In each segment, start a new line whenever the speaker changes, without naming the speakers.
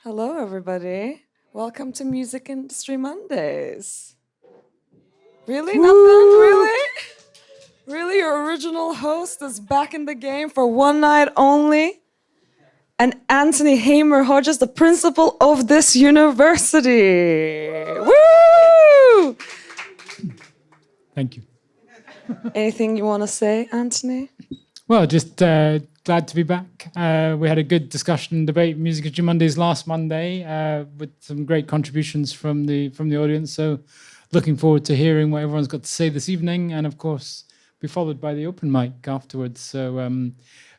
Hello, everybody. Welcome to Music Industry Mondays. Really? Nothing? Really? Really? Your original host is back in the game for one night only? And Anthony Hamer-Hodges, the principal of this university. Woo!
Thank you.
Anything you want to say, Anthony?
Well, just glad to be back. We had a good discussion and debate Music Industry Mondays last Monday with some great contributions from the audience. So looking forward to hearing what everyone's got to say this evening, and of course be followed by the open mic afterwards. So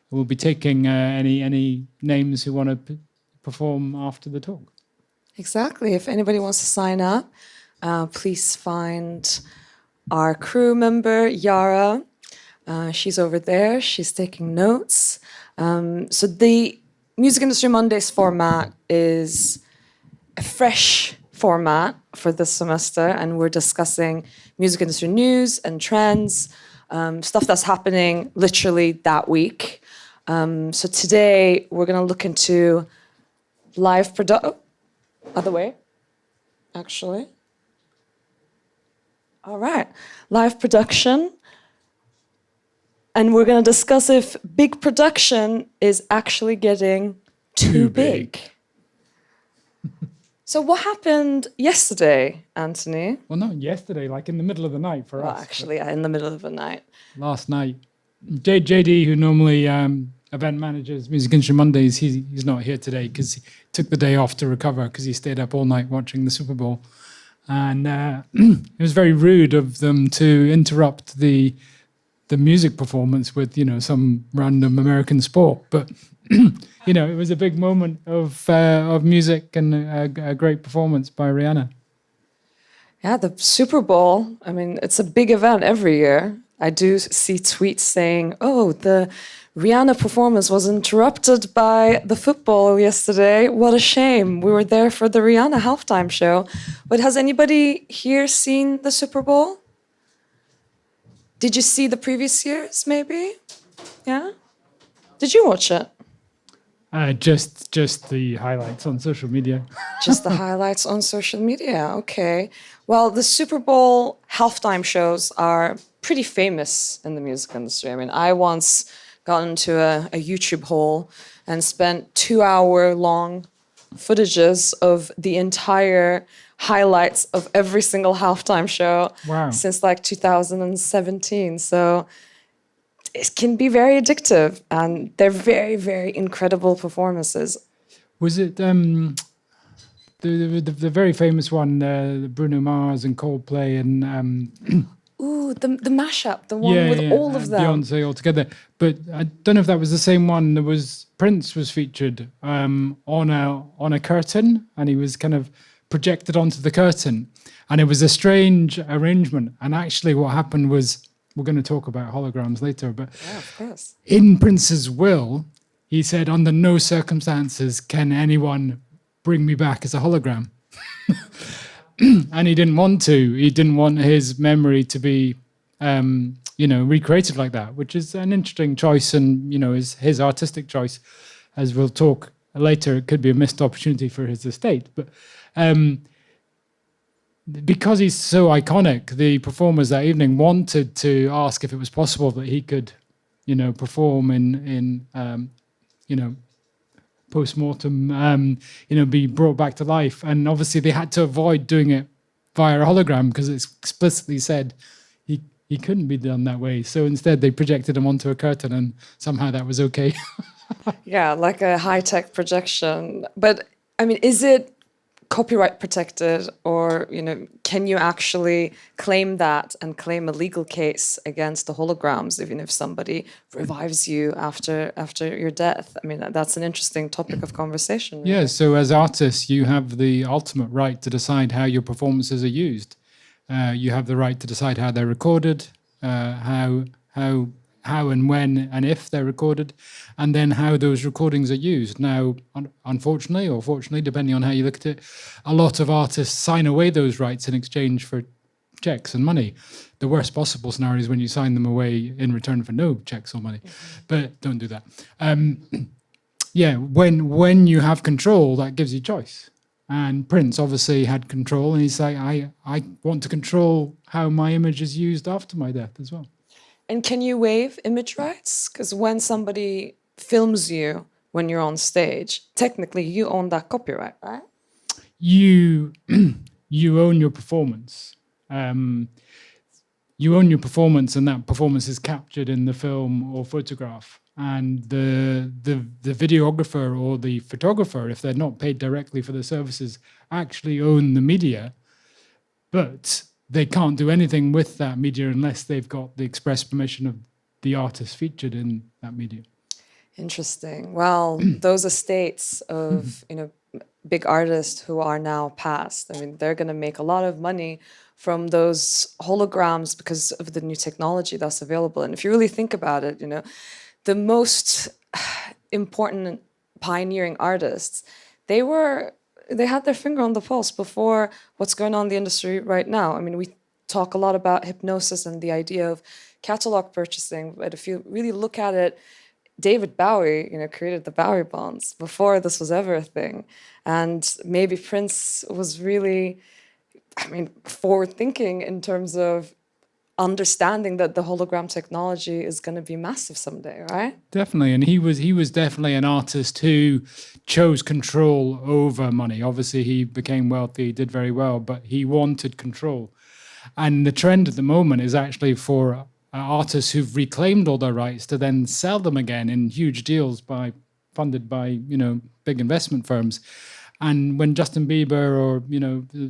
we'll be taking any names who want to perform after the talk.
Exactly. If anybody wants to sign up, please find our crew member, Yara. She's over there. She's taking notes. So the Music Industry Mondays format is a fresh format for this semester, and we're discussing music industry news and trends, stuff that's happening literally that week. So today we're going to look into live production. Other way, actually. All right, live production. And we're going to discuss if big production is actually getting too big. So what happened yesterday, Anthony?
Well, not yesterday, like in the middle of the night for us.
Actually, yeah, in the middle of the night.
Last night. JD, who normally event manages Music Industry Mondays, he's not here today because he took the day off to recover because he stayed up all night watching the Super Bowl. And it was very rude of them to interrupt the music performance with, some random American sport. But, it was a big moment of music and a great performance by Rihanna.
Yeah, the Super Bowl, I mean, it's a big event every year. I do see tweets saying, oh, the Rihanna performance was interrupted by the football yesterday. What a shame. We were there for the Rihanna halftime show. But has anybody here seen the Super Bowl? Did you see the previous years, maybe? Yeah? Did you watch it?
Just the highlights on social media.
Just the highlights on social media, okay. Well, the Super Bowl halftime shows are pretty famous in the music industry. I mean, I once got into a YouTube hole and spent 2-hour-long footages of the entire highlights of every single halftime show since like 2017. So it can be very addictive, and they're very, very incredible performances.
Was it the very famous one, Bruno Mars and Coldplay and
Ooh, the mashup, the one with all of them.
Beyonce all together. But I don't know if that was the same one. There was Prince was featured on a curtain, and he was kind of projected onto the curtain, and it was a strange arrangement. And actually what happened was, we're going to talk about holograms later, but
yeah, of course.
In Prince's will, he said, under no circumstances can anyone bring me back as a hologram. And he didn't want to. He didn't want his memory to be recreated like that, which is an interesting choice, and is his artistic choice. As we'll talk later, it could be a missed opportunity for his estate, but because he's so iconic, the performers that evening wanted to ask if it was possible that he could, perform in post-mortem, be brought back to life. And obviously they had to avoid doing it via a hologram because it's explicitly said he couldn't be done that way. So instead they projected him onto a curtain, and somehow that was okay.
Yeah, like a high-tech projection. But, I mean, is it copyright protected, or can you actually claim that and claim a legal case against the holograms, even if somebody revives you after your death? I mean, that's an interesting topic of conversation. Really.
Yeah, so as artists, you have the ultimate right to decide how your performances are used. You have the right to decide how they're recorded, how and when and if they're recorded, and then how those recordings are used. Now, unfortunately or fortunately, depending on how you look at it, a lot of artists sign away those rights in exchange for checks and money. The worst possible scenario is when you sign them away in return for no checks or money, but don't do that. yeah, when you have control, that gives you choice. And Prince obviously had control, and he's like, I want to control how my image is used after my death as well.
And can you waive image rights? Because when somebody films you when you're on stage, technically you own that copyright, right?
You you own your performance. Um, you own your performance, and that performance is captured in the film or photograph. And the videographer or the photographer, if they're not paid directly for the services, actually own the media, but they can't do anything with that media unless they've got the express permission of the artist featured in that media.
Interesting. Well, those estates of, big artists who are now passed, I mean, they're going to make a lot of money from those holograms because of the new technology that's available. And if you really think about it, the most important pioneering artists, they had their finger on the pulse before what's going on in the industry right now. I mean, we talk a lot about hypnosis and the idea of catalog purchasing, but if you really look at it, David Bowie, created the Bowie bonds before this was ever a thing. And maybe Prince was really, forward thinking in terms of understanding that the hologram technology is going to be massive someday, right?
Definitely, and he was definitely an artist who chose control over money. Obviously, he became wealthy, did very well, but he wanted control. And the trend at the moment is actually for artists who've reclaimed all their rights to then sell them again in huge deals funded by big investment firms. And when Justin Bieber or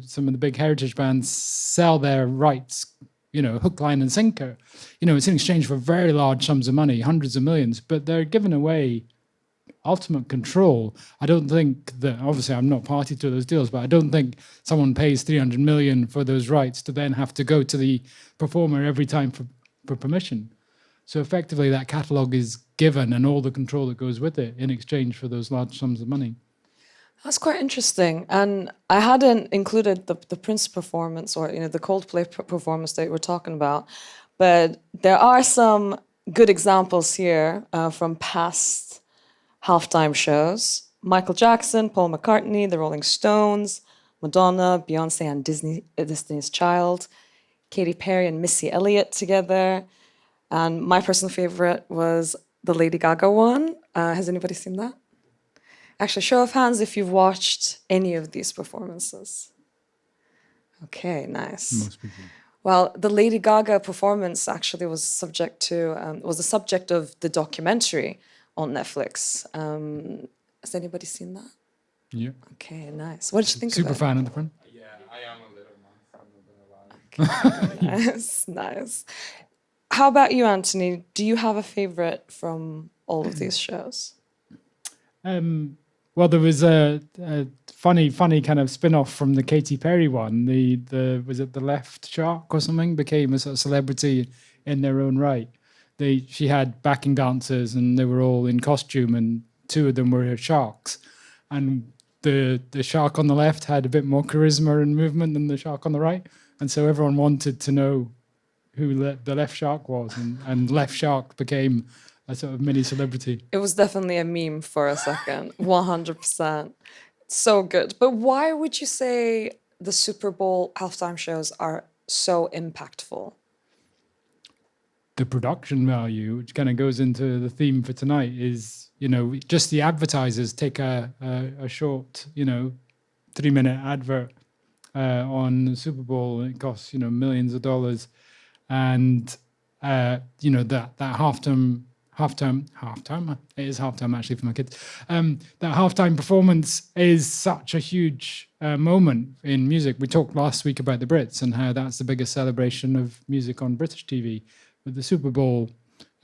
some of the big heritage bands sell their rights, hook, line, and sinker, it's in exchange for very large sums of money, hundreds of millions, but they're giving away ultimate control. I don't think that, obviously I'm not party to those deals, but I don't think someone pays 300 million for those rights to then have to go to the performer every time for permission. So effectively that catalog is given and all the control that goes with it in exchange for those large sums of money.
That's quite interesting. And I hadn't included the Prince performance or, the Coldplay performance that we're talking about. But there are some good examples here from past halftime shows. Michael Jackson, Paul McCartney, the Rolling Stones, Madonna, Beyonce and Destiny's Child, Katy Perry and Missy Elliott together. And my personal favorite was the Lady Gaga one. Has anybody seen that? Actually, show of hands if you've watched any of these performances. Okay, nice.
Most people.
Well, the Lady Gaga performance actually was the subject of the documentary on Netflix. Has anybody seen that?
Yeah.
Okay, nice. What did you think
Super
of it?
fan of the front.
Yeah, I am a little one.
Okay, nice, nice. How about you, Anthony? Do you have a favorite from all of these shows?
Well, there was a funny kind of spin-off from the Katy Perry one. The was it the Left Shark or something became a sort of celebrity in their own right. She had backing dancers and they were all in costume, and two of them were sharks. And the shark on the left had a bit more charisma and movement than the shark on the right, and so everyone wanted to know who the left shark was, and Left Shark became a sort of mini celebrity.
It was definitely a meme for a second, 100%. So good. But why would you say the Super Bowl halftime shows are so impactful?
The production value, which kind of goes into the theme for tonight, is, just the advertisers take a short, 3-minute advert on the Super Bowl. It costs, millions of dollars. And, that halftime, it is halftime actually for my kids. That halftime performance is such a huge moment in music. We talked last week about the Brits and how that's the biggest celebration of music on British TV. But the Super Bowl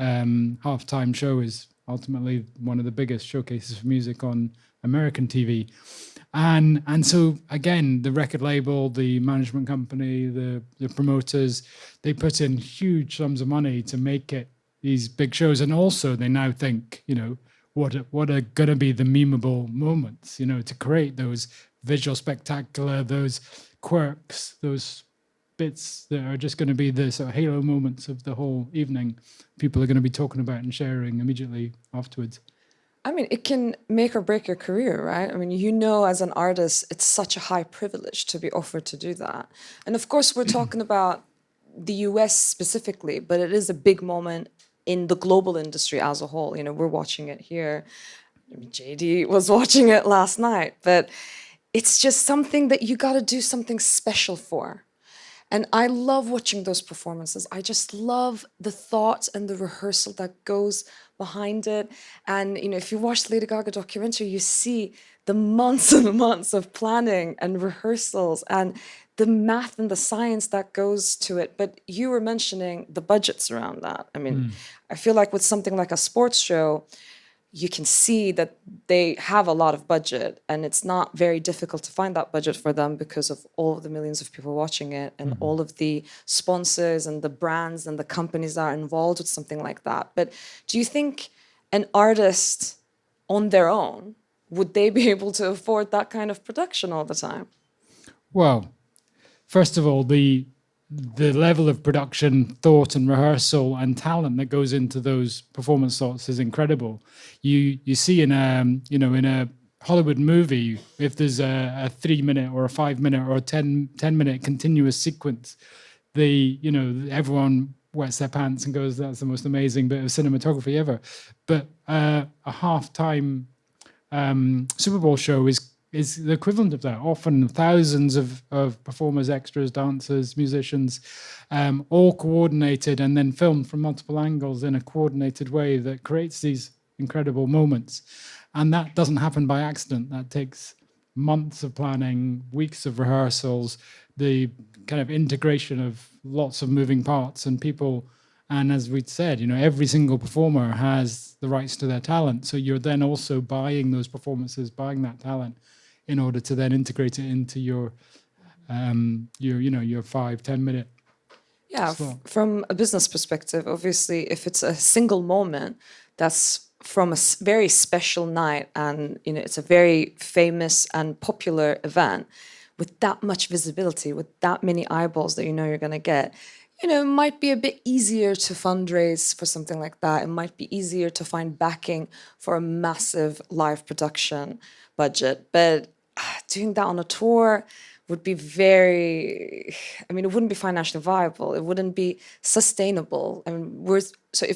halftime show is ultimately one of the biggest showcases for music on American TV. And so, again, the record label, the management company, the promoters, they put in huge sums of money to make it these big shows. And also they now think, what are going to be the memeable moments, to create those visual spectacular, those quirks, those bits that are just going to be the sort of halo moments of the whole evening. People are going to be talking about and sharing immediately afterwards.
I mean, it can make or break your career, right? I mean, as an artist, it's such a high privilege to be offered to do that. And of course, we're talking about the US specifically, but it is a big moment in the global industry as a whole. We're watching it here. I mean, JD was watching it last night, but it's just something that you got to do something special for. And I love watching those performances. I just love the thought and the rehearsal that goes behind it. And if you watch the Lady Gaga documentary, you see the months and months of planning and rehearsals and the math and the science that goes to it. But you were mentioning the budgets around that. I mean, I feel like with something like a sports show, you can see that they have a lot of budget, and it's not very difficult to find that budget for them because of all of the millions of people watching it and all of the sponsors and the brands and the companies that are involved with something like that. But do you think an artist on their own, would they be able to afford that kind of production all the time?
Well, first of all, the level of production, thought and rehearsal and talent that goes into those performance slots is incredible. You see in a Hollywood movie, if there's a 3-minute or a 5-minute or a 10-minute continuous sequence, everyone wets their pants and goes, that's the most amazing bit of cinematography ever. But a halftime Super Bowl show is the equivalent of that. Often thousands of performers, extras, dancers, musicians, all coordinated and then filmed from multiple angles in a coordinated way that creates these incredible moments. And that doesn't happen by accident. That takes months of planning, weeks of rehearsals, the kind of integration of lots of moving parts and people. And as we'd said, every single performer has the rights to their talent. So you're then also buying those performances, buying that talent, in order to then integrate it into your 5-10 minute.
Yeah, from a business perspective, obviously, if it's a single moment that's from a very special night and it's a very famous and popular event with that much visibility, with that many eyeballs that you're going to get, it might be a bit easier to fundraise for something like that. It might be easier to find backing for a massive live production budget. But doing that on a tour would be it wouldn't be financially viable. It wouldn't be sustainable.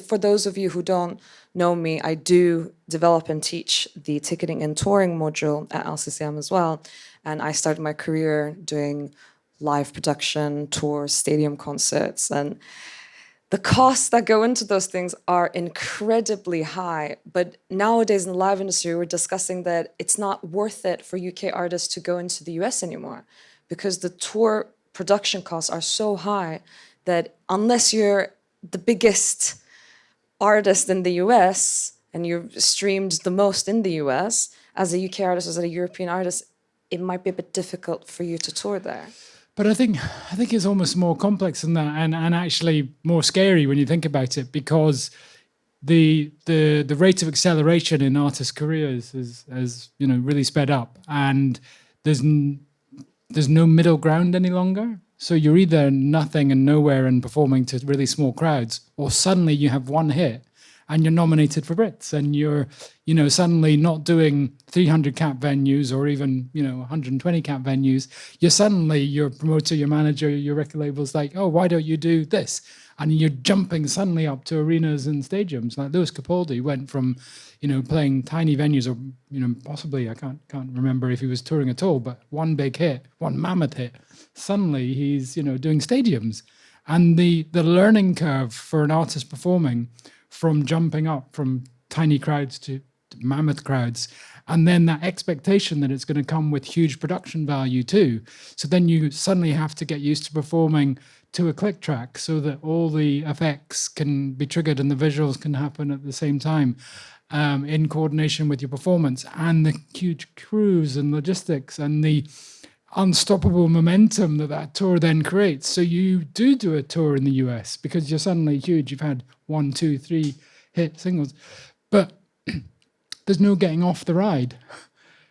For those of you who don't know me, I do develop and teach the ticketing and touring module at LCCM as well. And I started my career doing live production, tours, stadium concerts, and the costs that go into those things are incredibly high. But nowadays in the live industry, we're discussing that it's not worth it for UK artists to go into the US anymore because the tour production costs are so high that unless you're the biggest artist in the US and you're streamed the most in the US, as a UK artist, as a European artist, it might be a bit difficult for you to tour there.
But I think it's almost more complex than that, and actually more scary when you think about it, because the rate of acceleration in artists' careers has really sped up, and there's no middle ground any longer. So you're either nothing and nowhere and performing to really small crowds, or suddenly you have one hit and you're nominated for Brits, and you're suddenly not doing 300 cap venues or even 120 cap venues. You're suddenly, your promoter, your manager, your record label's like, oh, why don't you do this? And you're jumping suddenly up to arenas and stadiums. Like Lewis Capaldi went from playing tiny venues, or possibly, I can't remember if he was touring at all, but one big hit, one mammoth hit, suddenly he's doing stadiums. And the learning curve for an artist performing, from jumping up from tiny crowds to mammoth crowds, and then that expectation that it's going to come with huge production value too. So then you suddenly have to get used to performing to a click track so that all the effects can be triggered and the visuals can happen at the same time, in coordination with your performance, and the huge crews and logistics and the unstoppable momentum that tour then creates. So you do a tour in the US because you're suddenly huge. You've had 1, 2, 3 hit singles, but there's no getting off the ride.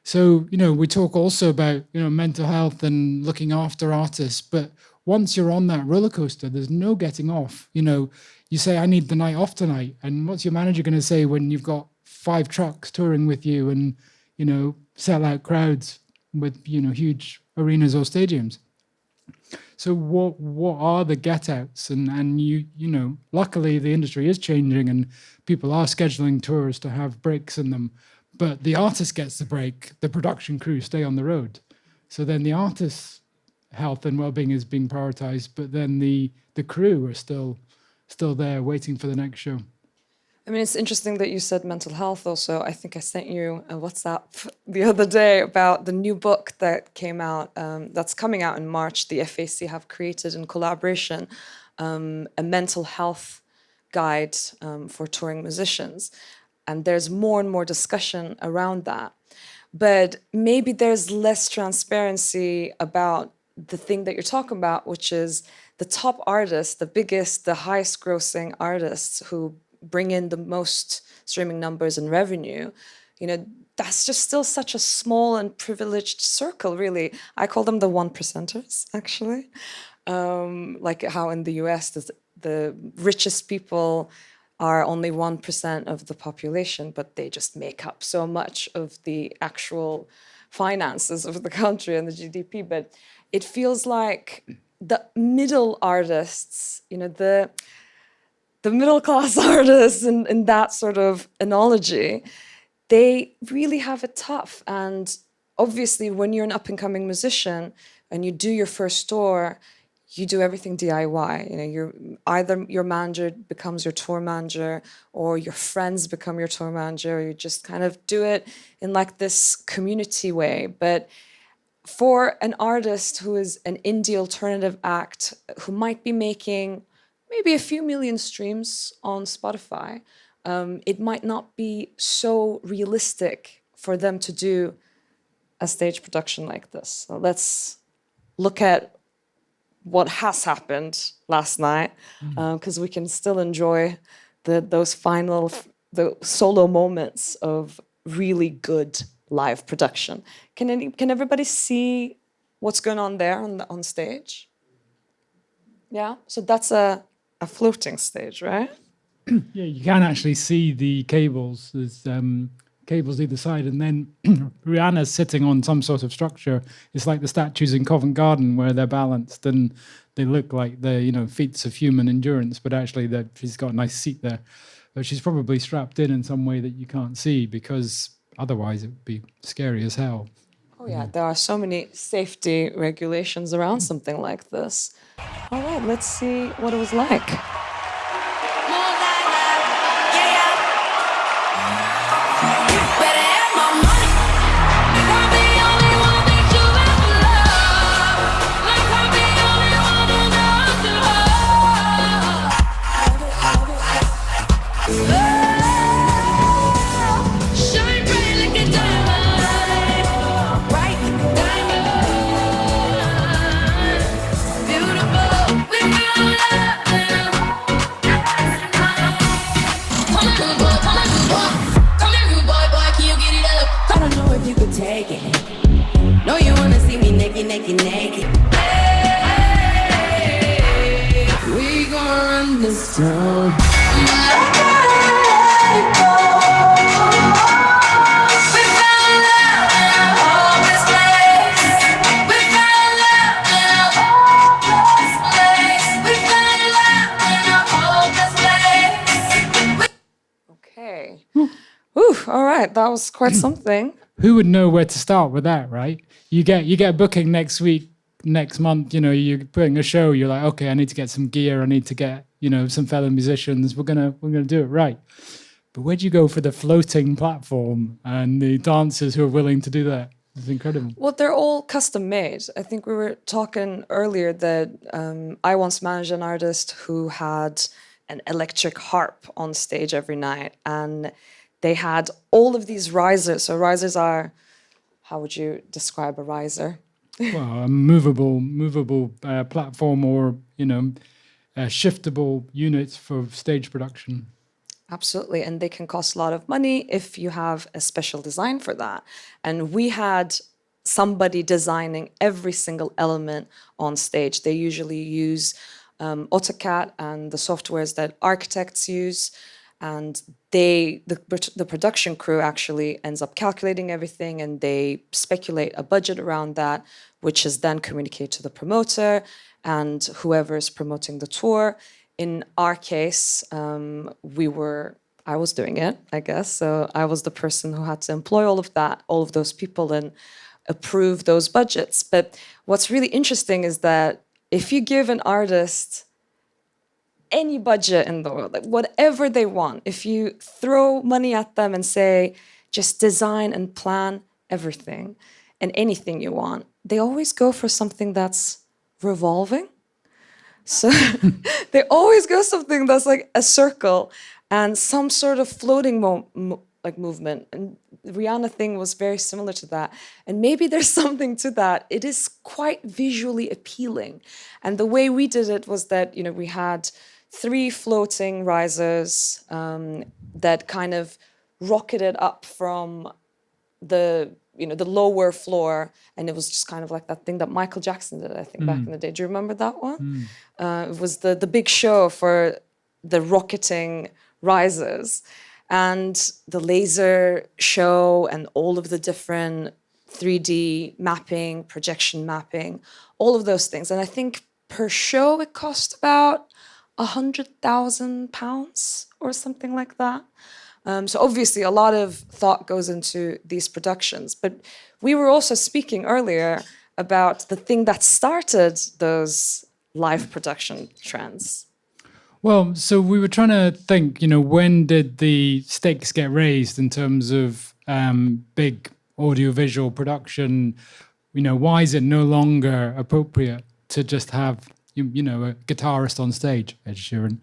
So, we talk also about, mental health and looking after artists, but once you're on that roller coaster, there's no getting off. You say, I need the night off tonight. And what's your manager going to say when you've got 5 trucks touring with you and, sell out crowds with, huge arenas or stadiums. So what are the get outs? And luckily the industry is changing and people are scheduling tours to have breaks in them. But the artist gets the break, the production crew stay on the road. So then the artist's health and well-being is being prioritized, but then the crew are still there waiting for the next show.
I mean, it's interesting that you said mental health also. I think I sent you a WhatsApp the other day about the new book that came out, that's coming out in March. The FAC have created in collaboration a mental health guide for touring musicians. And there's more and more discussion around that. But maybe there's less transparency about the thing that you're talking about, which is the top artists, the biggest, the highest grossing artists who bring in the most streaming numbers and revenue, that's just still such a small and privileged circle, really. I call them the 1%ers, actually. Like how in the US, the richest people are only 1% of the population, but they just make up so much of the actual finances of the country and the GDP. But it feels like the middle artists, the middle-class artists in that sort of analogy, they really have it tough. And obviously, when you're an up-and-coming musician and you do your first tour, you do everything DIY. You're either your manager becomes your tour manager, or your friends become your tour manager, or you just kind of do it in like this community way. But for an artist who is an indie alternative act, who might be making maybe a few million streams on Spotify, it might not be so realistic for them to do a stage production like this. So let's look at what has happened last night, because we can still enjoy those final, the solo moments of really good live production. Can everybody see what's going on there on stage? Yeah, so that's a floating stage, right?
Yeah, you can actually see the cables. There's cables either side, and then Rihanna's sitting on some sort of structure. It's like the statues in Covent Garden where they're balanced and they look like they're, feats of human endurance, but actually she's got a nice seat there. But she's probably strapped in some way that you can't see, because otherwise it would be scary as hell.
Oh yeah, there are so many safety regulations around something like this. All right, let's see what it was like.
Naked. We gon' run this town.
Okay. Ooh, all right, that was quite something.
Who would know where to start with that, right? You get a booking next week, next month, you're putting a show, you're like, okay, I need to get some gear, I need to get, some fellow musicians, we're gonna do it right. But where'd you go for the floating platform and the dancers who are willing to do that? It's incredible.
Well, they're all custom made. I think we were talking earlier that I once managed an artist who had an electric harp on stage every night, and they had all of these risers. So risers are, how would you describe a riser?
Well, a movable platform, or shiftable units for stage production.
Absolutely, and they can cost a lot of money if you have a special design for that. And we had somebody designing every single element on stage. They usually use AutoCAD and the softwares that architects use. and the production crew actually ends up calculating everything, and they speculate a budget around that, which is then communicated to the promoter and whoever is promoting the tour. In our case, I was doing it, I guess. So I was the person who had to employ all of those people, and approve those budgets. But what's really interesting is that if you give an artist any budget in the world, like whatever they want, if you throw money at them and say, just design and plan everything and anything you want, they always go for something that's revolving. So they always go something that's like a circle and some sort of floating movement. And the Rihanna thing was very similar to that. And maybe there's something to that. It is quite visually appealing. And the way we did it was that, we had 3 floating risers that kind of rocketed up from the lower floor, and it was just kind of like that thing that Michael Jackson did, I think, back in the day. Do you remember that one? It was the big show for the rocketing risers, and the laser show, and all of the different 3D mapping, projection mapping, all of those things. And I think per show it cost about £100,000 or something like that. So obviously a lot of thought goes into these productions. But we were also speaking earlier about the thing that started those live production trends.
Well, so we were trying to think, when did the stakes get raised in terms of big audiovisual production? Why is it no longer appropriate to just have, a guitarist on stage, Ed Sheeran?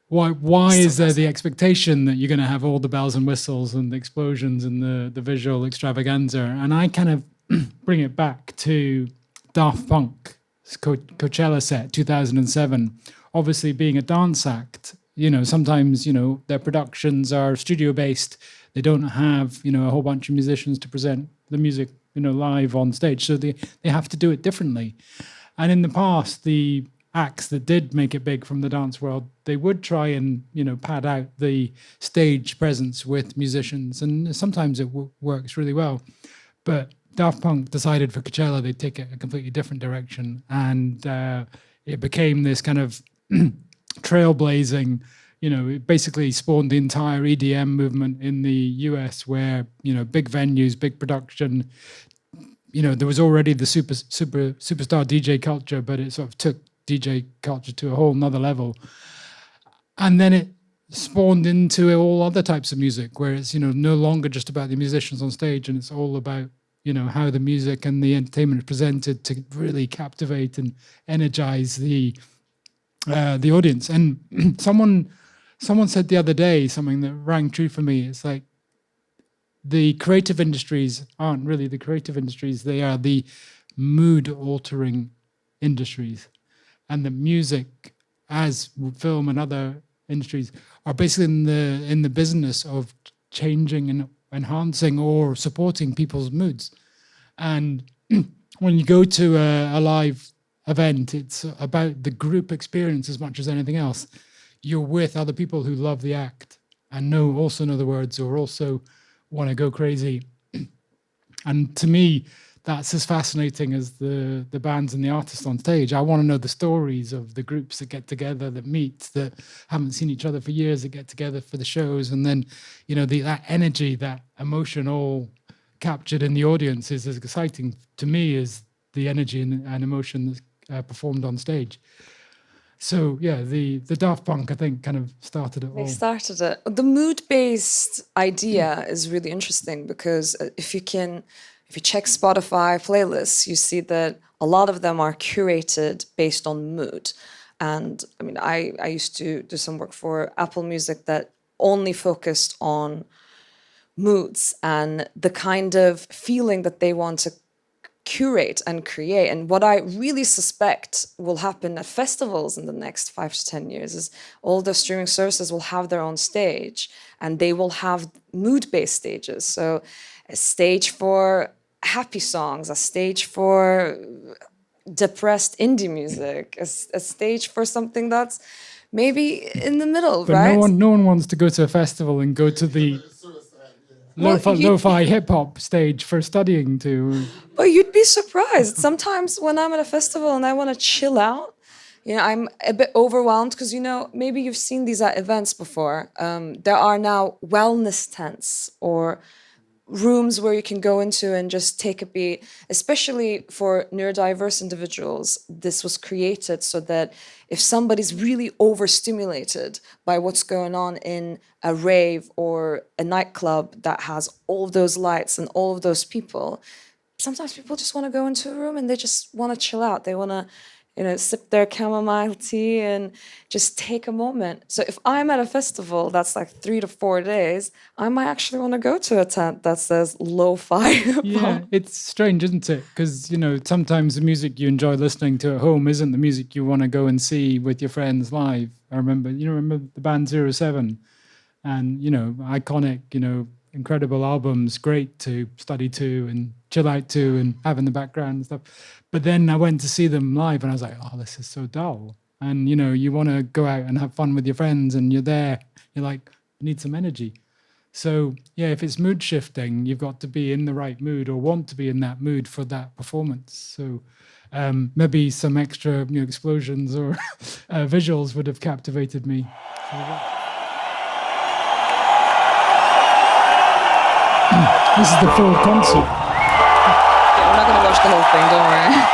Why is there the expectation that you're going to have all the bells and whistles and the explosions and the visual extravaganza? And I kind of bring it back to Daft Punk's Coachella set, 2007. Obviously, being a dance act, sometimes, their productions are studio-based. They don't have, a whole bunch of musicians to present the music, live on stage. So they have to do it differently. And in the past, the acts that did make it big from the dance world, they would try and, pad out the stage presence with musicians. And sometimes it works really well. But Daft Punk decided for Coachella they'd take it a completely different direction. And it became this kind of trailblazing, it basically spawned the entire EDM movement in the US, where, big venues, big production, there was already the superstar DJ culture, but it sort of took DJ culture to a whole nother level. And then it spawned into all other types of music, where it's, no longer just about the musicians on stage, and it's all about, how the music and the entertainment is presented to really captivate and energize the audience. And someone said the other day something that rang true for me. It's like, the creative industries aren't really the creative industries, they are the mood-altering industries. And the music, as film and other industries, are basically in the business of changing and enhancing or supporting people's moods. And when you go to a live event, it's about the group experience as much as anything else. You're with other people who love the act and also know the words, or also want to go crazy. And to me, that's as fascinating as the bands and the artists on stage. I want to know the stories of the groups that get together, that meet, that haven't seen each other for years, that get together for the shows. And then, that energy, that emotion all captured in the audience is as exciting to me as the energy and emotion that's performed on stage. So, yeah, the Daft Punk, I think, kind of started it all.
They started it. The mood-based idea is really interesting, because if you check Spotify playlists, you see that a lot of them are curated based on mood. And I mean, I used to do some work for Apple Music that only focused on moods and the kind of feeling that they want to curate and create. And what I really suspect will happen at festivals in the next 5 to 10 years is all the streaming services will have their own stage, and they will have mood-based stages. So a stage for happy songs, a stage for depressed indie music, a stage for something that's maybe in the middle,
But
right?
no one wants to go to a festival and go to the
Well,
lo-fi hip hop stage for studying to.
But you'd be surprised. Sometimes when I'm at a festival and I want to chill out, I'm a bit overwhelmed because, maybe you've seen these at events before. There are now wellness tents or rooms where you can go into and just take a beat, especially for neurodiverse individuals. This was created so that if somebody's really overstimulated by what's going on in a rave or a nightclub that has all of those lights and all of those people, sometimes people just want to go into a room and they just want to chill out. They want to, sip their chamomile tea and just take a moment. So if I'm at a festival that's like 3 to 4 days, I might actually want to go to a tent that says lo-fi.
Yeah, it's strange, isn't it? Because, sometimes the music you enjoy listening to at home isn't the music you want to go and see with your friends live. I remember, remember the band 07 and, iconic, incredible albums, great to study to and chill out to and have in the background and stuff. But then I went to see them live and I was like, oh, this is so dull. And, you want to go out and have fun with your friends and you're there. You're like, I need some energy. So, yeah, if it's mood shifting, you've got to be in the right mood or want to be in that mood for that performance. So maybe some extra explosions or visuals would have captivated me. This is the full concert.
Yeah, we're not going to watch the whole thing, don't worry.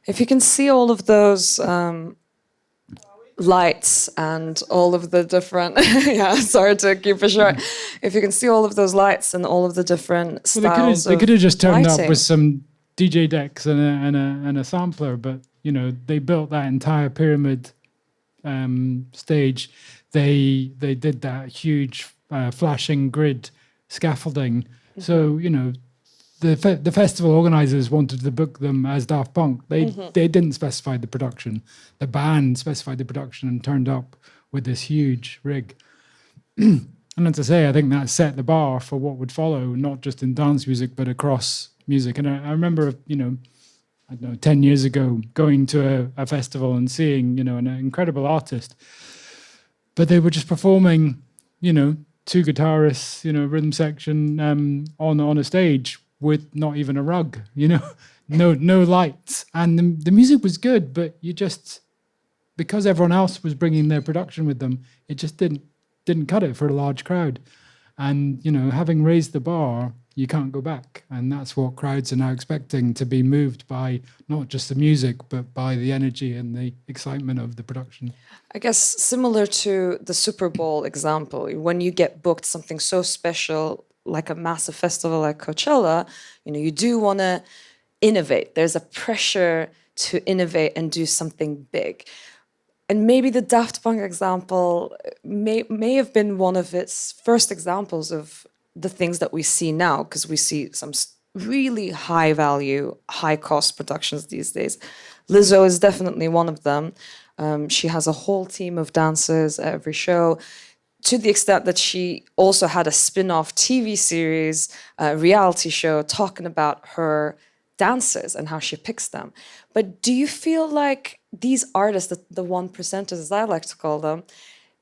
If you can see all of those lights and all of the different, sorry to keep it short. If you can see all of those lights and all of the different styles
they could have just turned
lighting.
up with some DJ decks and a sampler, but they built that entire pyramid stage. They did that huge flashing grid scaffolding. Mm-hmm. So the festival organizers wanted to book them as Daft Punk. They didn't specify the production. The band specified the production and turned up with this huge rig. And as I say, I think that set the bar for what would follow, not just in dance music, but across music. And I remember, I don't know, 10 years ago, going to a festival and seeing, an incredible artist. But they were just performing, two guitarists, rhythm section on a stage with not even a rug, no lights. And the music was good, but because everyone else was bringing their production with them, it just didn't cut it for a large crowd. And, having raised the bar, you can't go back. And that's what crowds are now expecting, to be moved by not just the music, but by the energy and the excitement of the production.
I guess similar to the Super Bowl example, when you get booked something so special, like a massive festival like Coachella, you do want to innovate. There's a pressure to innovate and do something big. And maybe the Daft Punk example may have been one of its first examples of the things that we see now, because we see some really high value, high cost productions these days. Lizzo is definitely one of them. She has a whole team of dancers at every show, to the extent that she also had a spin-off TV series, reality show, talking about her dancers and how she picks them. But do you feel like these artists, the one percenters, as I like to call them,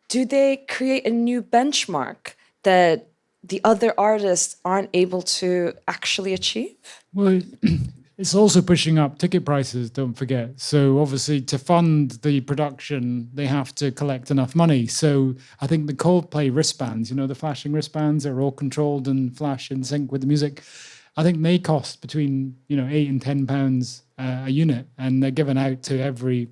do they create a new benchmark that the other artists aren't able to actually achieve?
Well, it's also pushing up ticket prices, don't forget. So obviously to fund the production, they have to collect enough money. So I think the Coldplay wristbands, you know, the flashing wristbands are all controlled and flash in sync with the music. I think they cost between, you know, £8 and £10 a unit, and they're given out to every,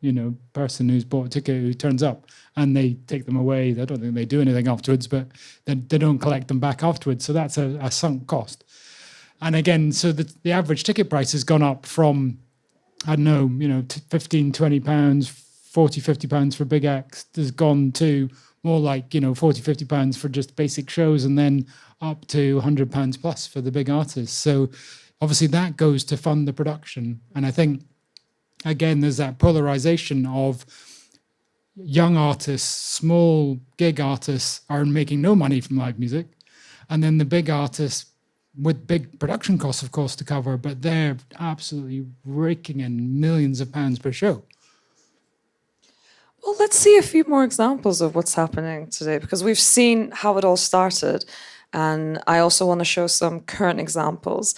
you know, person who's bought a ticket who turns up, and they take them away. I don't think they do anything afterwards, but they don't collect them back afterwards. So that's a sunk cost. And again, so the average ticket price has gone up from, I don't know, you know, 15, 20 pounds, 40, 50 pounds for big acts. Has gone to more like, you know, 40, 50 pounds for just basic shows, and then up to 100 pounds plus for the big artists. So obviously that goes to fund the production. And I think, again, there's that polarization of young artists, small gig artists are making no money from live music. And then the big artists, with big production costs, of course, to cover, but they're absolutely raking in millions of pounds per show.
Well, let's see a few more examples of what's happening today, because we've seen how it all started. And I also want to show some current examples.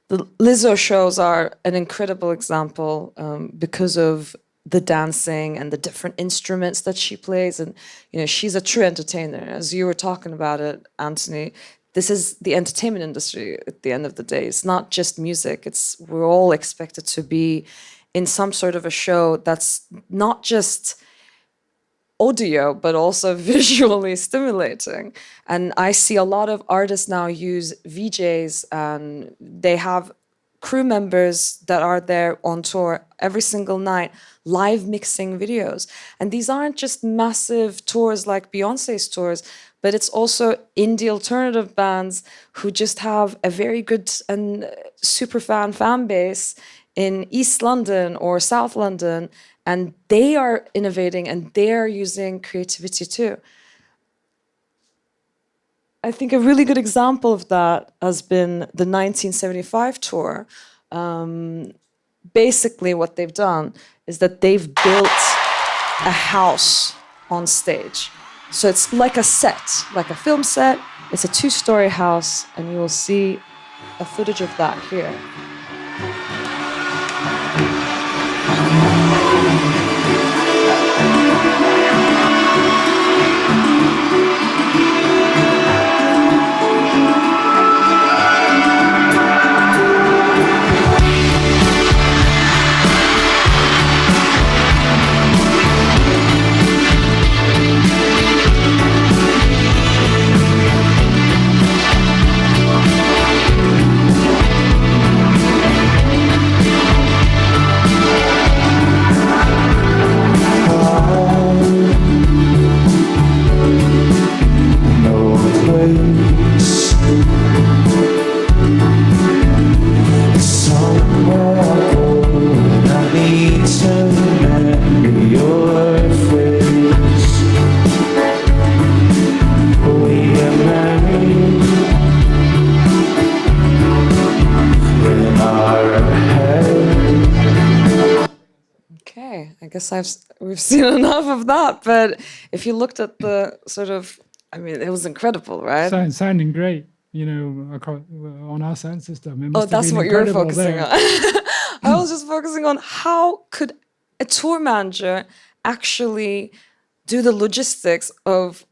The Lizzo shows are an incredible example because of the dancing and the different instruments that she plays. And, you know, she's a true entertainer. As you were talking about it, Anthony, this is the entertainment industry at the end of the day. It's not just music. We're all expected to be in some sort of a show that's not just audio, but also visually stimulating. And I see a lot of artists now use VJs, and they have crew members that are there on tour every single night, live mixing videos. And these aren't just massive tours like Beyonce's tours, but it's also indie alternative bands who just have a very good and super fan base in East London or South London, and they are innovating and they are using creativity too. I think a really good example of that has been the 1975 tour. Basically what they've done is that they've built a house on stage. So it's like a set, like a film set. It's a 2-story house, and you will see a footage of that here. We've seen enough of that, but if you looked at the sort of, I mean, it was incredible, right?
Sounding great, you know, on our sound system. It must
Oh,
have
that's
been
what you're
incredible
focusing
there.
on. I was just focusing on how could a tour manager actually do the logistics of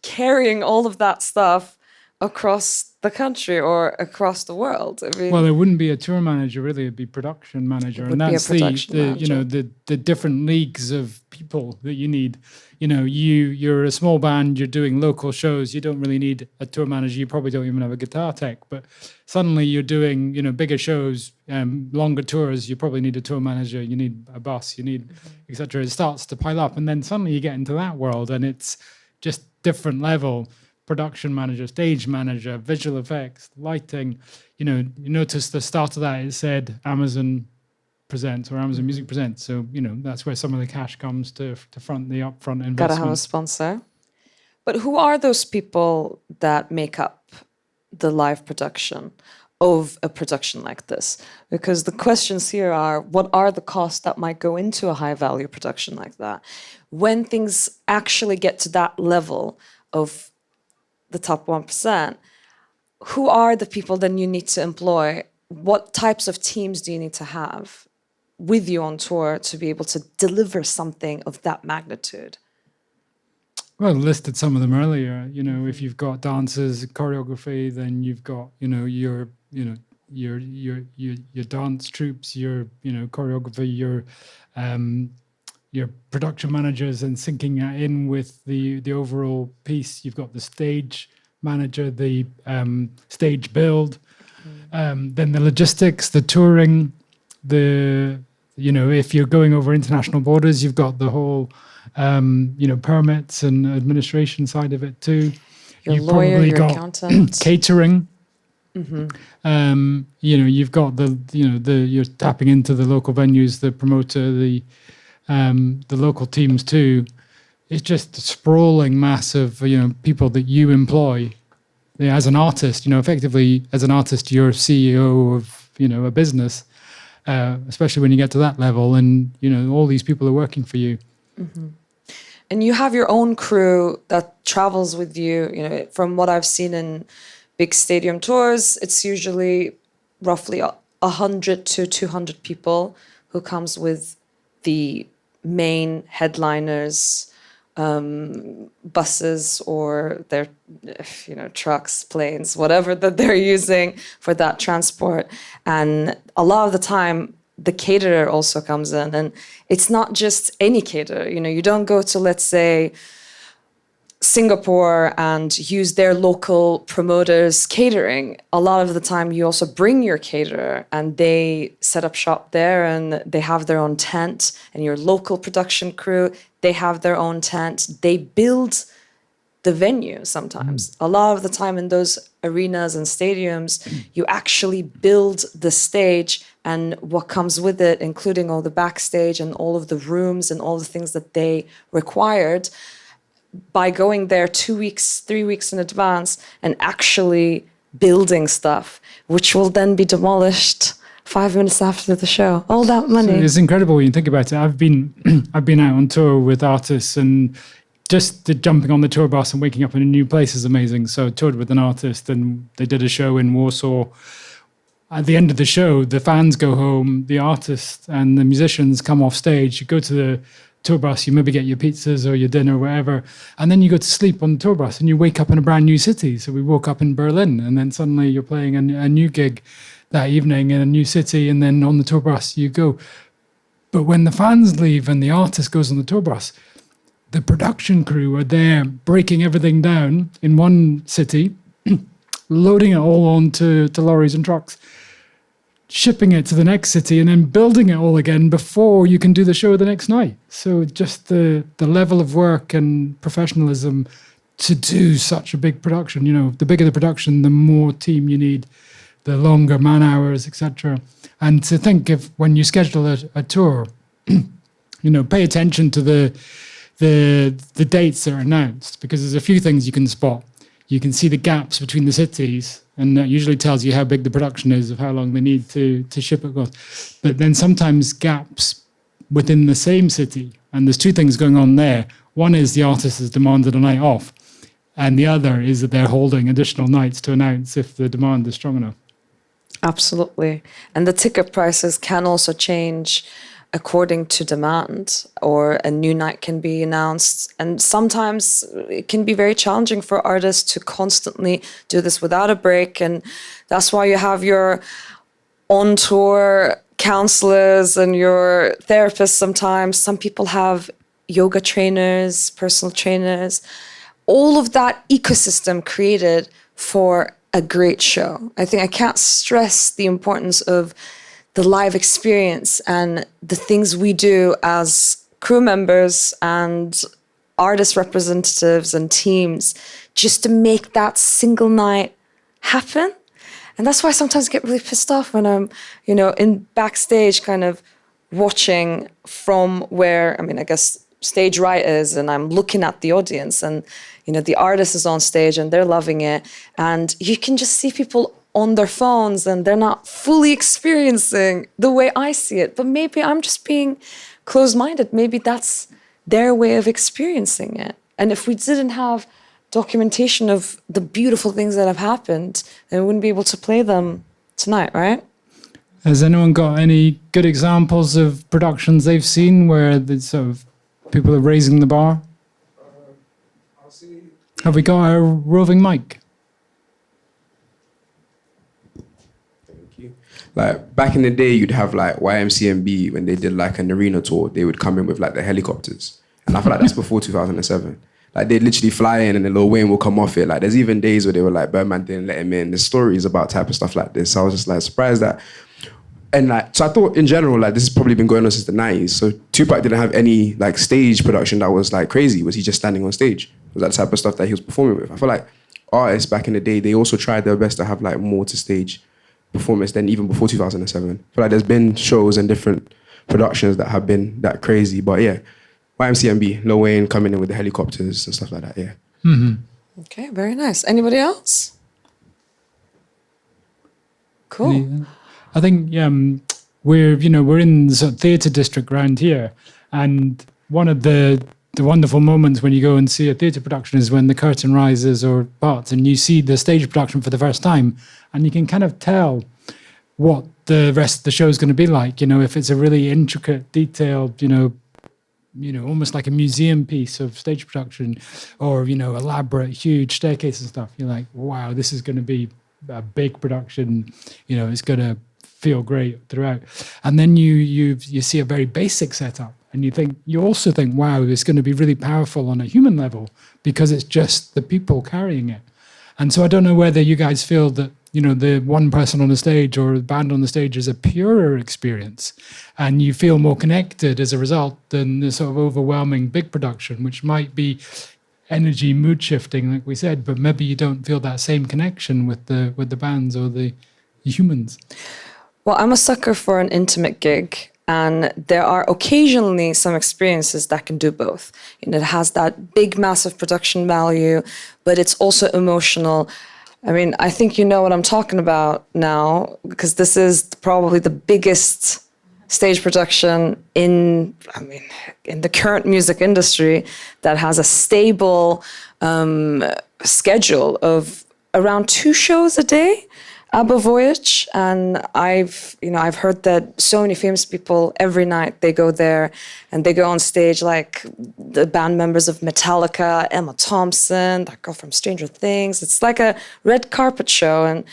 carrying all of that stuff across the country or across the world. I mean,
Well, it wouldn't be a tour manager, really. It'd be production manager,
It would
and
be a
that's
production
you know, the different leagues of people that you need. You know, you're a small band, you're doing local shows. You don't really need a tour manager. You probably don't even have a guitar tech. But suddenly you're doing, you know, bigger shows, longer tours. You probably need a tour manager. You need a bus. You need, etc. It starts to pile up, and then suddenly you get into that world, and it's just different level. production manager, stage manager, visual effects, lighting. You notice the start of that, it said Amazon Presents or Amazon Music Presents. So, that's where some of the cash comes to front the upfront investment.
Gotta have a sponsor. But who are those people that make up the live production of a production like this? Because the questions here are, what are the costs that might go into a high-value production like that? When things actually get to that level of the top 1%, who are the people that you need to employ? What types of teams do you need to have with you on tour to be able to deliver something of that magnitude?
Well, I listed some of them earlier. If you've got dancers, choreography, then you've got your dance troops, your choreography, your production managers, and syncing that in with the overall piece. You've got the stage manager, the stage build, then the logistics, the touring, if you're going over international borders, you've got the whole permits and administration side of it too.
Your
You've
lawyer,
probably
your
got
accountant.
catering. You've got you're tapping into the local venues, the promoter, the local teams too. It's just a sprawling mass of people that you employ. As an artist, effectively as an artist, you're CEO of a business, especially when you get to that level, and all these people are working for you.
Mm-hmm. And you have your own crew that travels with you. From what I've seen in big stadium tours, it's usually roughly 100 to 200 people who comes with the main headliners, buses or their trucks, planes, whatever that they're using for that transport. And a lot of the time the caterer also comes in, and it's not just any caterer. You don't go to, let's say, Singapore and use their local promoters catering. A lot of the time you also bring your caterer and they set up shop there and they have their own tent, and your local production crew, they have their own tent. They build the venue sometimes. A lot of the time in those arenas and stadiums, you actually build the stage and what comes with it, including all the backstage and all of the rooms and all the things that they required, by going there 2 weeks, 3 weeks in advance and actually building stuff, which will then be demolished 5 minutes after the show. All that money.
So it's incredible when you think about it. I've been out on tour with artists, and just jumping on the tour bus and waking up in a new place is amazing. So I toured with an artist and they did a show in Warsaw. At the end of the show, the fans go home, the artist and the musicians come off stage. You go to the tour bus, you maybe get your pizzas or your dinner, whatever, and then you go to sleep on the tour bus and you wake up in a brand new city. So we woke up in Berlin, and then suddenly you're playing a new gig that evening in a new city, and then on the tour bus you go. But when the fans leave and the artist goes on the tour bus, the production crew are there breaking everything down in one city, loading it all onto lorries and trucks, shipping it to the next city, and then building it all again before you can do the show the next night. So just the level of work and professionalism to do such a big production. The bigger the production, the more team you need, the longer man hours, etc. And to think of when you schedule a tour, pay attention to the dates that are announced, because there's a few things you can spot. You can see the gaps between the cities, and that usually tells you how big the production is, of how long they need to ship it across. But then sometimes gaps within the same city, and there's two things going on there. One is the artist has demanded a night off, and the other is that they're holding additional nights to announce if the demand is strong enough.
Absolutely. And the ticket prices can also change according to demand, or a new night can be announced. And sometimes it can be very challenging for artists to constantly do this without a break. And that's why you have your on-tour counselors and your therapists sometimes. Some people have yoga trainers, personal trainers, all of that ecosystem created for a great show. I think I can't stress the importance of the live experience and the things we do as crew members and artist representatives and teams just to make that single night happen. And that's why I sometimes get really pissed off when I'm, in backstage kind of watching from where, I guess stage right is, and I'm looking at the audience, and, the artist is on stage and they're loving it. And you can just see people on their phones and they're not fully experiencing the way I see it. But maybe I'm just being closed-minded. Maybe that's their way of experiencing it. And if we didn't have documentation of the beautiful things that have happened, then we wouldn't be able to play them tonight, right?
Has anyone got any good examples of productions they've seen where the sort of people are raising the bar?
I'll see.
Have we got a roving mic?
Like back in the day, you'd have like YMCMB when they did like an arena tour. They would come in with like the helicopters, and I feel like that's before 2007. Like they'd literally fly in, and then Lil Wayne will come off it. Like there's even days where they were like Birdman didn't let him in. There's stories about type of stuff like this. So I was just like surprised that, and like so I thought in general like this has probably been going on since the 90s. So Tupac didn't have any like stage production that was like crazy. Was he just standing on stage? Was that the type of stuff that he was performing with? I feel like artists back in the day, they also tried their best to have like more to stage performance than even before 2007. I feel like there's been shows and different productions that have been that crazy. But yeah, YMCMB, Lil Wayne coming in with the helicopters and stuff like that, yeah.
Mm-hmm.
Okay, very nice. Anybody else? Cool.
I think we're in the sort of theatre district around here, and one of the wonderful moments when you go and see a theatre production is when the curtain rises or parts and you see the stage production for the first time, and you can kind of tell what the rest of the show is going to be like. If it's a really intricate, detailed, almost like a museum piece of stage production, or elaborate, huge staircase and stuff. You're like, wow, this is going to be a big production. It's going to feel great throughout. And then you see a very basic setup, and you also think, wow, it's going to be really powerful on a human level because it's just the people carrying it. And so I don't know whether you guys feel that the one person on the stage or the band on the stage is a purer experience, and you feel more connected as a result than the sort of overwhelming big production, which might be energy mood shifting, like we said, but maybe you don't feel that same connection with the bands or the humans.
Well, I'm a sucker for an intimate gig, and there are occasionally some experiences that can do both. It has that big, massive production value, but it's also emotional. I think you know what I'm talking about now, because this is probably the biggest stage production in the current music industry that has a stable schedule of around 2 shows a day. ABBA Voyage, and I've heard that so many famous people every night they go there and they go on stage, like the band members of Metallica, Emma Thompson, that girl from Stranger Things. It's like a red carpet show, and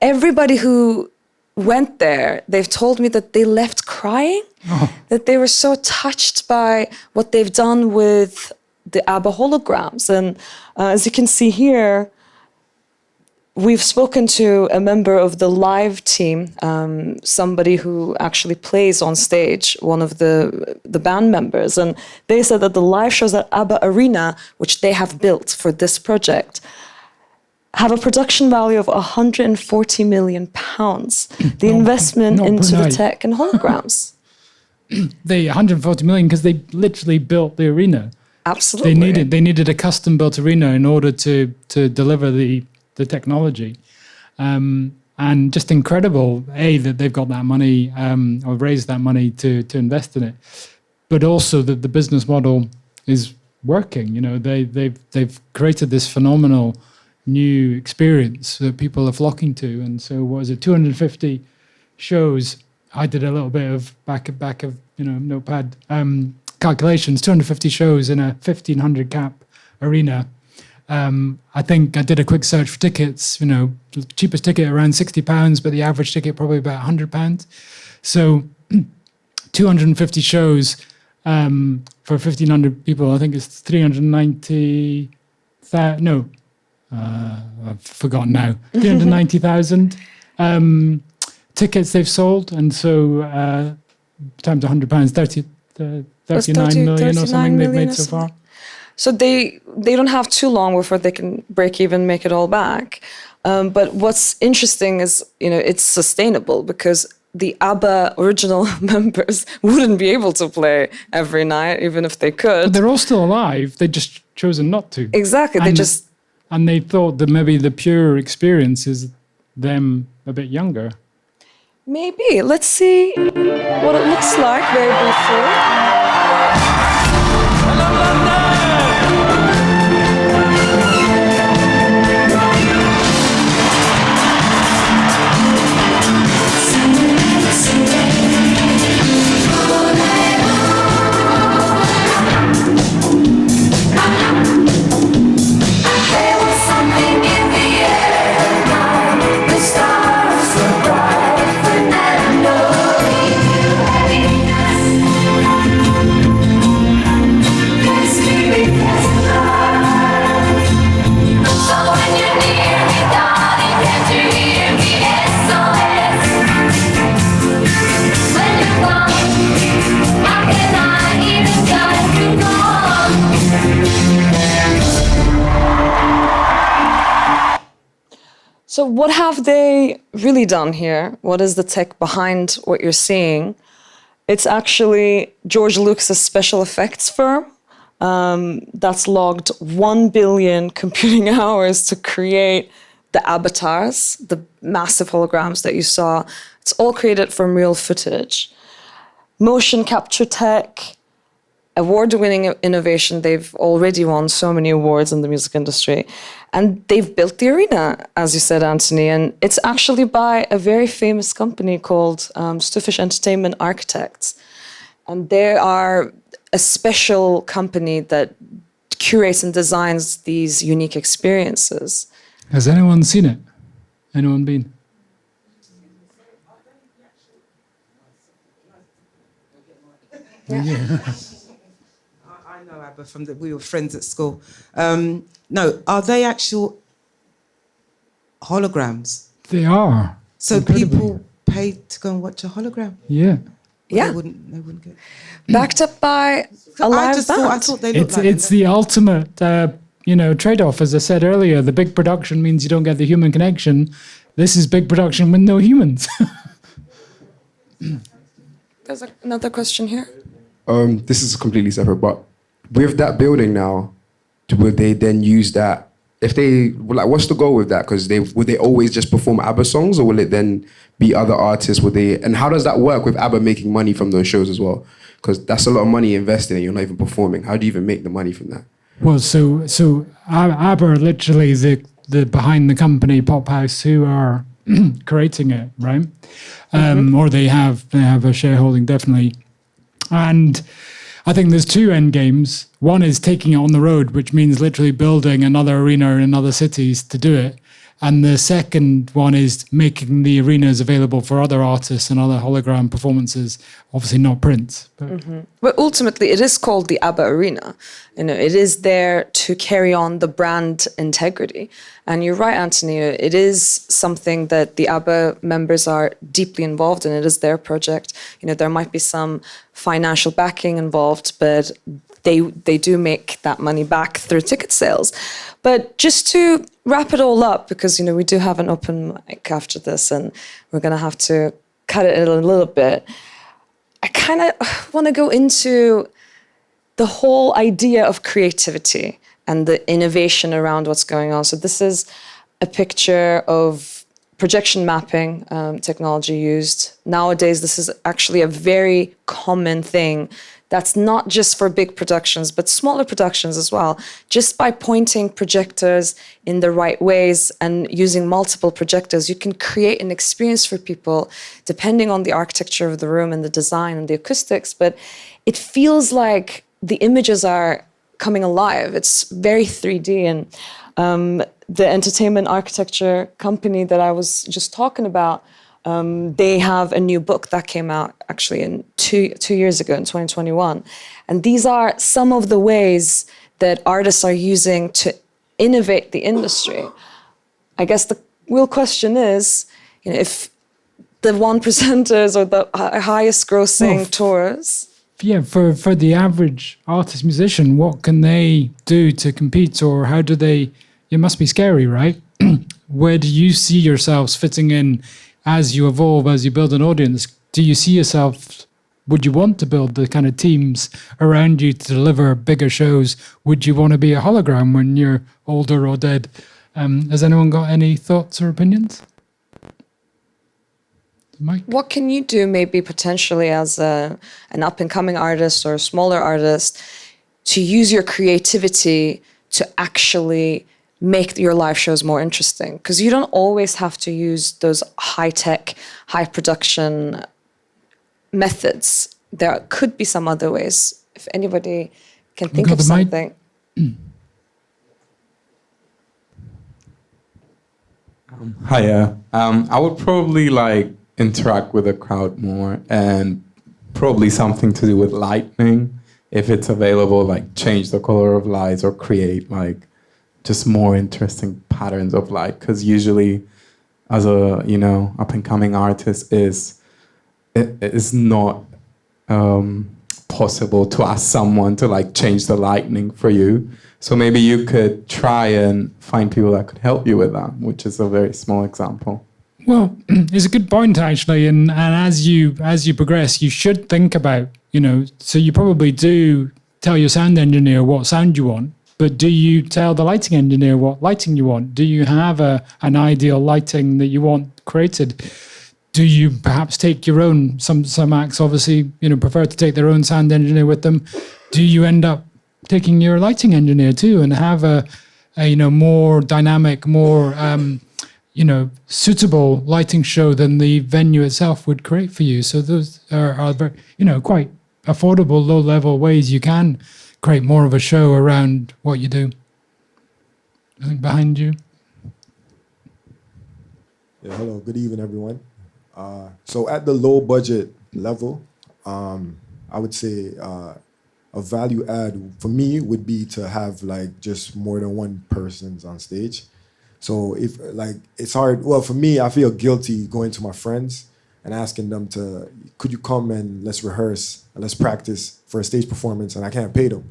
everybody who went there, they've told me that they left crying, that they were so touched by what they've done with the ABBA holograms. And as you can see here, we've spoken to a member of the live team, somebody who actually plays on stage, one of the band members, and they said that the live shows at ABBA Arena, which they have built for this project, have a production value of £140 million. The investment into the tech and holograms.
They 140 million because they literally built the arena.
Absolutely.
They needed a custom built arena in order to deliver the technology, and just incredible that they've got that money or raised that money to invest in it, but also that the business model is working. They've created this phenomenal new experience that people are flocking to. And so what is it, 250 shows? I did a little bit of back of notepad calculations. 250 shows in a 1,500 cap arena. I think I did a quick search for tickets. The cheapest ticket around £60, but the average ticket probably about £100. So 250 shows for 1,500 people. I think it's 390. No, I've forgotten now. 390,000 tickets they've sold, and so times £100, 39 million or something they've made so far.
So they don't have too long before they can break even, make it all back. But what's interesting is, it's sustainable because the ABBA original members wouldn't be able to play every night, even if they could.
But they're all still alive. They just chosen not to.
Exactly.
And they thought that maybe the pure experience is them a bit younger.
Maybe. Let's see what it looks like very briefly. So what have they really done here? What is the tech behind what you're seeing? It's actually George Lucas's special effects firm that's logged 1 billion computing hours to create the avatars, the massive holograms that you saw. It's all created from real footage. Motion capture tech, award-winning innovation. They've already won so many awards in the music industry. And they've built the arena, as you said, Anthony. And it's actually by a very famous company called Stuffish Entertainment Architects. And they are a special company that curates and designs these unique experiences.
Has anyone seen it? Anyone been?
Yeah.
I know Abba we were friends at school. No, are they actual holograms?
They are.
So
Incredibly.
people pay to go and watch a hologram?
Yeah.
Yeah.
They wouldn't get.
Backed up by a live band.
I thought they looked
It's the ultimate, trade-off. As I said earlier, the big production means you don't get the human connection. This is big production with no humans.
There's another question here.
This is completely separate, but with that building now, would they then use that? If they what's the goal with that? Because would they always just perform ABBA songs, or will it then be other artists? And how does that work with ABBA making money from those shows as well? Because that's a lot of money invested, and you're not even performing. How do you even make the money from that?
Well, so ABBA are literally the behind the company Pop House who are creating it, right? Or they have a shareholding, definitely. And I think there's two end games. One is taking it on the road, which means literally building another arena in other cities to do it. And the second one is making the arenas available for other artists and other hologram performances, obviously not print.
But ultimately, it is called the ABBA Arena. It is there to carry on the brand integrity. And you're right, Anthony, it is something that the ABBA members are deeply involved in. It is their project. There might be some financial backing involved, but they do make that money back through ticket sales. But just to wrap it all up, because we do have an open mic after this, and we're going to have to cut it a little bit. I kind of want to go into the whole idea of creativity and the innovation around what's going on. So this is a picture of projection mapping technology used. Nowadays, this is actually a very common thing that's not just for big productions, but smaller productions as well. Just by pointing projectors in the right ways and using multiple projectors, you can create an experience for people depending on the architecture of the room and the design and the acoustics. But it feels like the images are coming alive. It's very 3D. And the entertainment architecture company that I was just talking about, they have a new book that came out actually in two years ago in 2021. And these are some of the ways that artists are using to innovate the industry. I guess the real question is, if the 1%ers or the highest grossing tours.
yeah, for the average artist musician, what can they do to compete, or how do they? It must be scary, right? Where do you see yourselves fitting in as you evolve, as you build an audience? Do you see yourself? Would you want to build the kind of teams around you to deliver bigger shows? Would you want to be a hologram when you're older or dead? Has anyone got any thoughts or opinions? Mike?
What can you do maybe potentially as an up-and-coming artist or a smaller artist to use your creativity to actually make your live shows more interesting? Because you don't always have to use those high-tech, high-production methods. There could be some other ways. If anybody can think of something.
Hiya. I would probably like interact with the crowd more, and probably something to do with lighting, if it's available, like change the color of lights or create like just more interesting patterns of light. Because usually, as a up and coming artist, it is not possible to ask someone to like change the lighting for you. So maybe you could try and find people that could help you with that, which is a very small example.
Well, it's a good point actually, and as you progress, you should think about, so you probably do tell your sound engineer what sound you want, but do you tell the lighting engineer what lighting you want? Do you have an ideal lighting that you want created? Do you perhaps take your own? Some acts obviously, prefer to take their own sound engineer with them. Do you end up taking your lighting engineer too and have a more dynamic, more suitable lighting show than the venue itself would create for you? So those are very, quite affordable, low-level ways you can create more of a show around what you do. I think behind you.
Yeah, hello, good evening, everyone. So at the low budget level, I would say a value add for me would be to have like just more than one person on stage. So if like it's hard, well, for me, I feel guilty going to my friends and asking them to, could you come and let's rehearse and let's practice for a stage performance, and I can't pay them,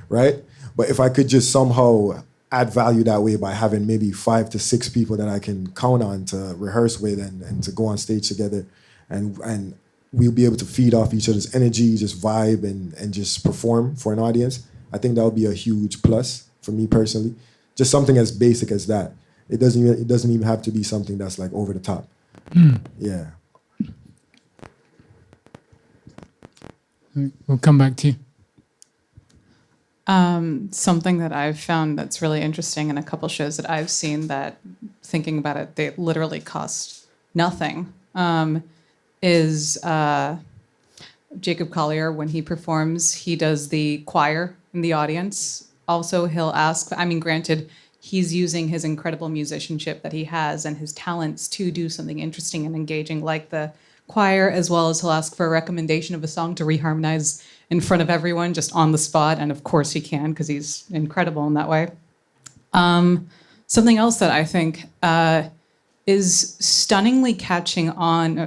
right? But if I could just somehow add value that way by having maybe 5 to 6 people that I can count on to rehearse with and to go on stage together, and we'll be able to feed off each other's energy, just vibe and just perform for an audience, I think that would be a huge plus for me personally. Just something as basic as that. It doesn't even have to be something that's like over the top. Yeah.
We'll come back to you.
Something that I've found that's really interesting in a couple shows that I've seen, that thinking about it, they literally cost nothing, is Jacob Collier, when he performs, he does the choir in the audience. Also, he'll ask, granted, he's using his incredible musicianship that he has and his talents to do something interesting and engaging like the choir, as well as he'll ask for a recommendation of a song to reharmonize in front of everyone just on the spot. And of course he can, because he's incredible in that way. Something else that I think is stunningly catching on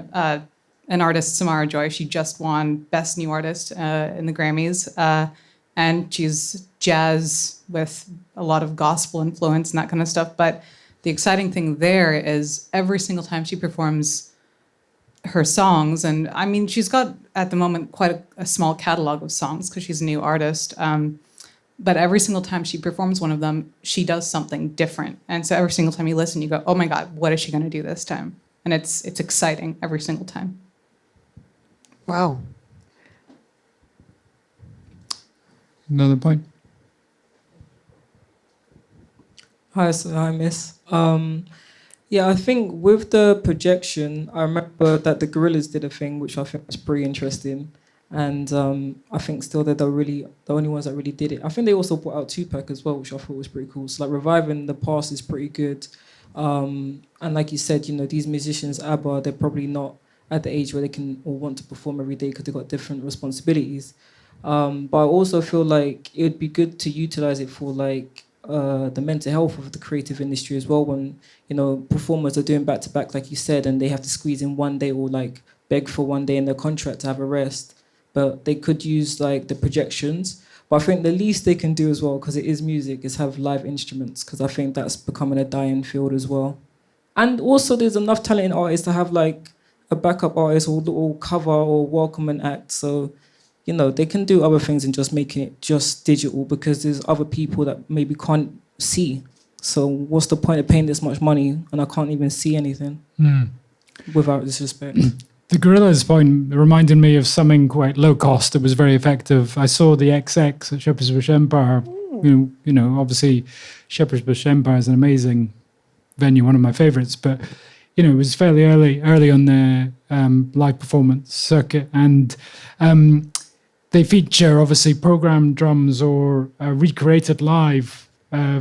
an artist, Samara Joy. She just won Best New Artist in the Grammys. And she's jazz with a lot of gospel influence and that kind of stuff. But the exciting thing there is every single time she performs her songs, and she's got at the moment quite a small catalog of songs because she's a new artist, but every single time she performs one of them, she does something different. And so every single time you listen, you go, oh my God, what is she going to do this time? And it's exciting every single time.
Wow.
Another point.
Hi, Miss. Yeah, I think with the projection, I remember that the Gorillas did a thing which I think was pretty interesting, and I think still they're the only ones that really did it. I think they also brought out Tupac as well, which I thought was pretty cool. So like reviving the past is pretty good, and like you said, these musicians, ABBA, they're probably not at the age where they can or want to perform every day because they've got different responsibilities. But I also feel like it would be good to utilize it for like the mental health of the creative industry as well, when performers are doing back to back like you said, and they have to squeeze in one day or like beg for one day in their contract to have a rest. but they could use like the projections. But I think the least they can do as well, because it is music, is have live instruments, because I think that's becoming a dying field as well. And also there's enough talented artists to have like a backup artist or little cover or welcoming act. So, you know, they can do other things and just making it just digital, because there's other people that maybe can't see. So what's the point of paying this much money and I can't even see anything? Without disrespect.
The Gorillas point reminded me of something quite low cost that was very effective. I saw the XX at Shepherd's Bush Empire. You know, obviously Shepherd's Bush Empire is an amazing venue, one of my favorites, but you know, it was fairly early on the live performance circuit, and they feature obviously programmed drums or recreated live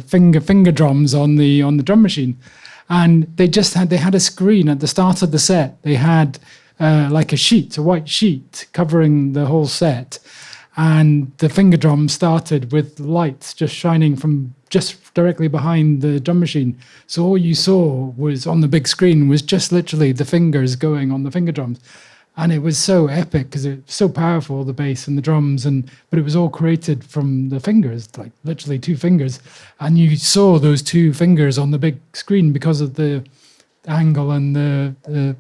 finger drums on the drum machine, and they had a screen at the start of the set. They had like a white sheet covering the whole set, and the finger drum started with lights just shining from just directly behind the drum machine. So all you saw was on the big screen was just literally the fingers going on the finger drums. And it was so epic because it was so powerful, the bass and the drums, but it was all created from the fingers, like literally 2 fingers. And you saw those 2 fingers on the big screen because of the angle and the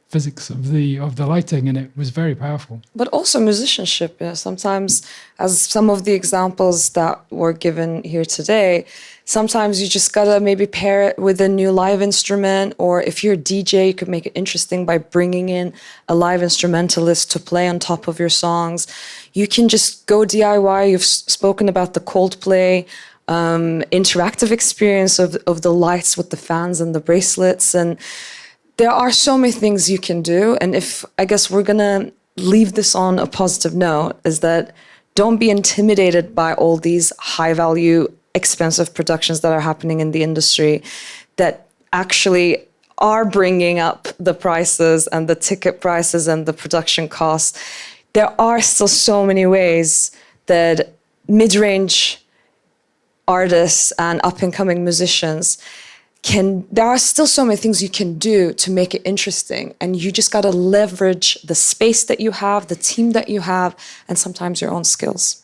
physics of the lighting, and it was very powerful.
But also musicianship. Yeah. Sometimes, as some of the examples that were given here today, sometimes you just gotta maybe pair it with a new live instrument, or if you're a DJ, you could make it interesting by bringing in a live instrumentalist to play on top of your songs. You can just go DIY. You've spoken about the Coldplay interactive experience of the lights with the fans and the bracelets, and there are so many things you can do. And if, I guess we're gonna leave this on a positive note, is that don't be intimidated by all these high value, expensive productions that are happening in the industry that actually are bringing up the prices and the ticket prices and the production costs. There are still so many ways that mid-range artists and up-and-coming musicians there are still so many things you can do to make it interesting. And you just got to leverage the space that you have, the team that you have, and sometimes your own skills.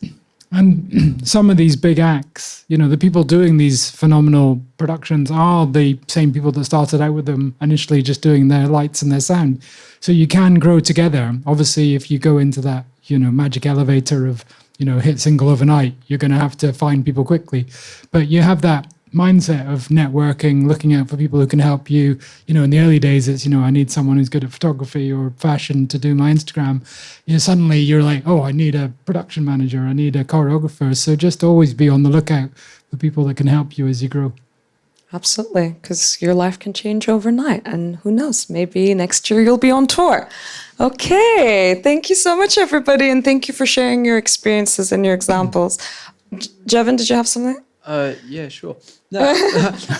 And some of these big acts, you know, the people doing these phenomenal productions are the same people that started out with them initially, just doing their lights and their sound. So you can grow together. Obviously, if you go into that, you know, magic elevator of, you know, hit single overnight, you're going to have to find people quickly. But you have that mindset of networking, looking out for people who can help you. You know, in the early days, it's, you know, I need someone who's good at photography or fashion to do my Instagram. You know, suddenly you're like, oh, I need a production manager, I need a choreographer. So just always be on the lookout for people that can help you as you grow.
Absolutely, because your life can change overnight, and who knows, maybe next year you'll be on tour. Okay, thank you so much, everybody, and thank you for sharing your experiences and your examples. Jevon, did you have something?
Yeah, sure. No,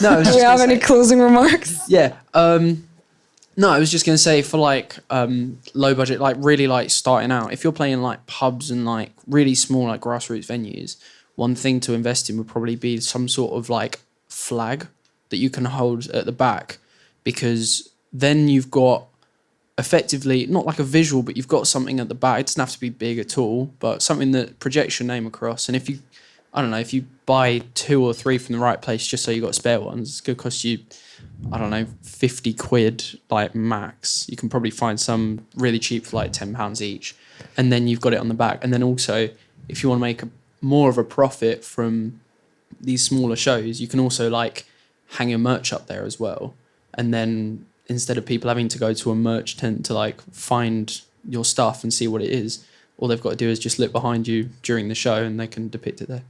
no.
Do we have any closing remarks?
Yeah. No, I was just gonna say, for like low budget, like really like starting out, if you're playing like pubs and like really small like grassroots venues, one thing to invest in would probably be some sort of like flag that you can hold at the back, because then you've got effectively not like a visual, but you've got something at the back. It doesn't have to be big at all, but something that projects your name across. And if you, I don't know, if you buy 2 or 3 from the right place just so you got spare ones, it's going to cost you, I don't know, 50 quid like max. You can probably find some really cheap for like £10 each, and then you've got it on the back. And then also, if you want to make more of a profit from these smaller shows, you can also like hang your merch up there as well. And then instead of people having to go to a merch tent to like find your stuff and see what it is, all they've got to do is just look behind you during the show and they can depict it there.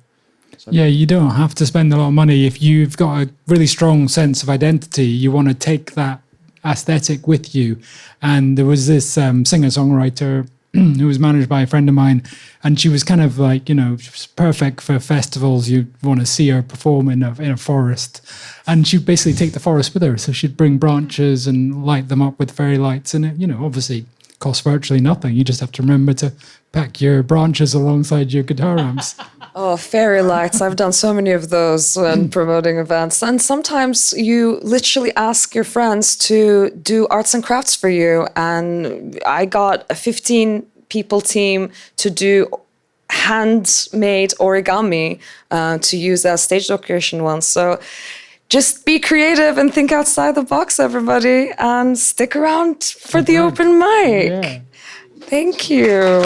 So,
yeah, you don't have to spend a lot of money. If you've got a really strong sense of identity, you want to take that aesthetic with you. And there was this singer-songwriter who was managed by a friend of mine, and she was kind of like, you know, perfect for festivals. You want to see her perform in a forest, and she'd basically take the forest with her. So she'd bring branches and light them up with fairy lights, and it, you know, obviously costs virtually nothing. You just have to remember to pack your branches alongside your guitar amps.
Oh, fairy lights. I've done so many of those when promoting events. And sometimes you literally ask your friends to do arts and crafts for you. And I got a 15 people team to do handmade origami to use as stage decoration once. So just be creative and think outside the box, everybody, and stick around for the open mic.
Yeah.
Thank you.